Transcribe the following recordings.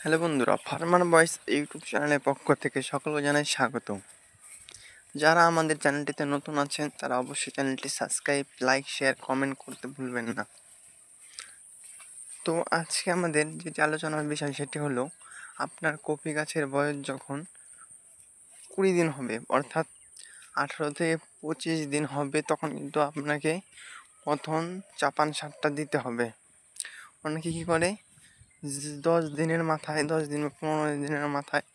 Hello বন্ধুরা, farmer বয়েস YouTube চ্যানেলের পক্ষ থেকে সকলকে জানাই স্বাগত। যারা আমাদের চ্যানেলটিতে নতুন আছেন তারা অবশ্যই চ্যানেলটি সাবস্ক্রাইব, লাইক, শেয়ার, কমেন্ট করতে ভুলবেন না। তো আজকে আমাদের যেটি আলোচনার বিষয় সেটি হলো আপনার কফি গাছের বয়স যখন 20 দিন হবে, অর্থাৎ 18 থেকে 25 দিন হবে, তখন কিন্তু আপনাকে প্রথম চাপান সারটা দিতে হবে। অনেকে কী করে 10 দিনের মাথায়, 10 দিন বা 15 দিনের মাথায়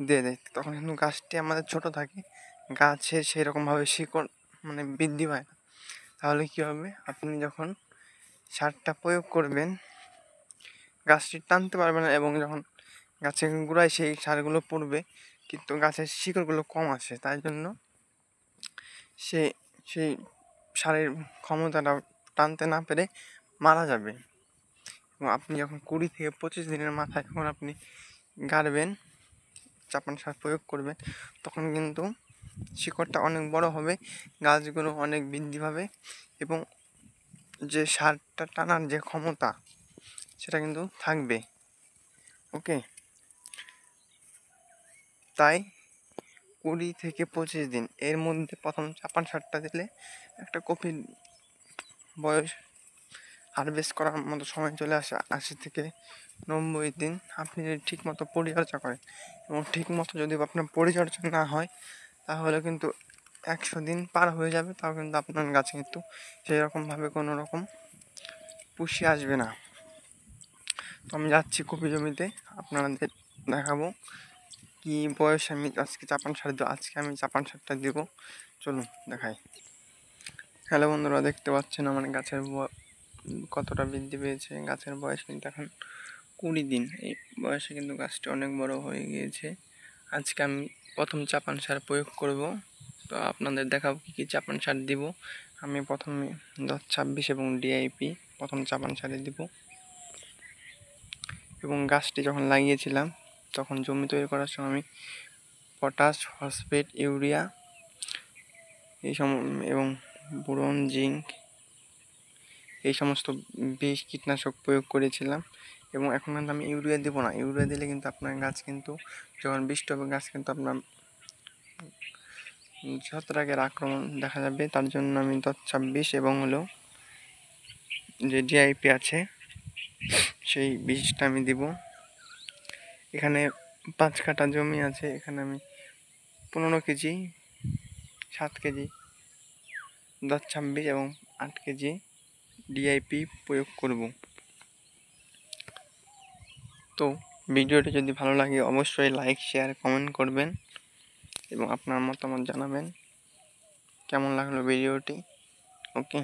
দিয়ে দেয়, তখন কিন্তু গাছটি আমাদের ছোট থাকে, গাছের সেই রকমভাবে শিকড় বৃদ্ধি পায় না। তাহলে কী হবে, আপনি যখন সারটা প্রয়োগ করবেন গাছটি টানতে পারবে না, এবং যখন গাছের গোড়ায় সেই সারগুলো পড়বে কিন্তু গাছের শিকড়গুলো কম আসে, তাই জন্য সেই সারের ক্ষমতাটা টানতে না পেরে মারা যাবে। এবং আপনি যখন 20 থেকে 25 দিনের মাথায় যখন আপনি গাড়বেন, চাপান সার প্রয়োগ করবেন, তখন কিন্তু শিকড়টা অনেক বড় হবে, গাছগুলো অনেক বৃদ্ধি পাবে, এবং যে সারটা টানার যে ক্ষমতা সেটা কিন্তু থাকবে। ওকে, তাই 20 থেকে 25 দিন এর মধ্যে প্রথম চাপান সারটা দিলে একটা কপির বয়স হারভেস্ট করার মতো সময় চলে আসে 80 থেকে 90 দিন। আপনি যদি ঠিক মতো পরিচর্যা করেন, এবং ঠিক মতো যদি আপনার পরিচর্যা না হয় তাহলে কিন্তু 100 দিন পার হয়ে যাবে, তাও কিন্তু আপনার গাছে কিন্তু সেই রকমভাবে কোনো রকম পুষে আসবে না। তো আমি যাচ্ছি কপি জমিতে, আপনাদের দেখাবো কি বয়সে আমি আজকে চাপান সার দেবো। আজকে আমি চাপান সারটা দেবো, চলুন দেখাই। হ্যালো বন্ধুরা, দেখতে পাচ্ছেন আমার গাছের কতটা বৃদ্ধি পেয়েছে। গাছের বয়স কিন্তু এখন 20 দিন। এই বয়সে কিন্তু গাছটি অনেক বড় হয়ে গিয়েছে। আজকে আমি প্রথম চাপান সার প্রয়োগ করব, তো আপনাদের দেখাবো কী কী চাপান সার দিব। আমি প্রথমে 10-26 এবং ডিআইপি প্রথম চাপান সারে দিব, এবং গাছটি যখন লাগিয়েছিলাম তখন জমি তৈরি করার সময় আমি পটাশ, ফসফেট, ইউরিয়া এবং বোরন, জিঙ্ক এই সমস্ত বিষ কীটনাশক প্রয়োগ করেছিলাম। এবং এখন কিন্তু আমি ইউরিয়া দেবো না, ইউরিয়া দিলে কিন্তু আপনার গাছ কিন্তু যখন বৃষ্টি হবে গাছ কিন্তু আপনার ছত্রাকের আক্রমণ দেখা যাবে। তার জন্য আমি 10-26 এবং যে ডিআইপি আছে সেই বীজটা আমি দিব। এখানে 5 কাঠা জমি আছে, এখানে আমি 15 কেজি, 7 কেজি 10-26 এবং 8 কেজি ডিআইপি প্রয়োগ করব। তো ভিডিওটি যদি ভালো লাগে অবশ্যই লাইক, শেয়ার, কমেন্ট করবেন, এবং আপনার মতামত জানাবেন কেমন লাগলো ভিডিওটি। ওকে।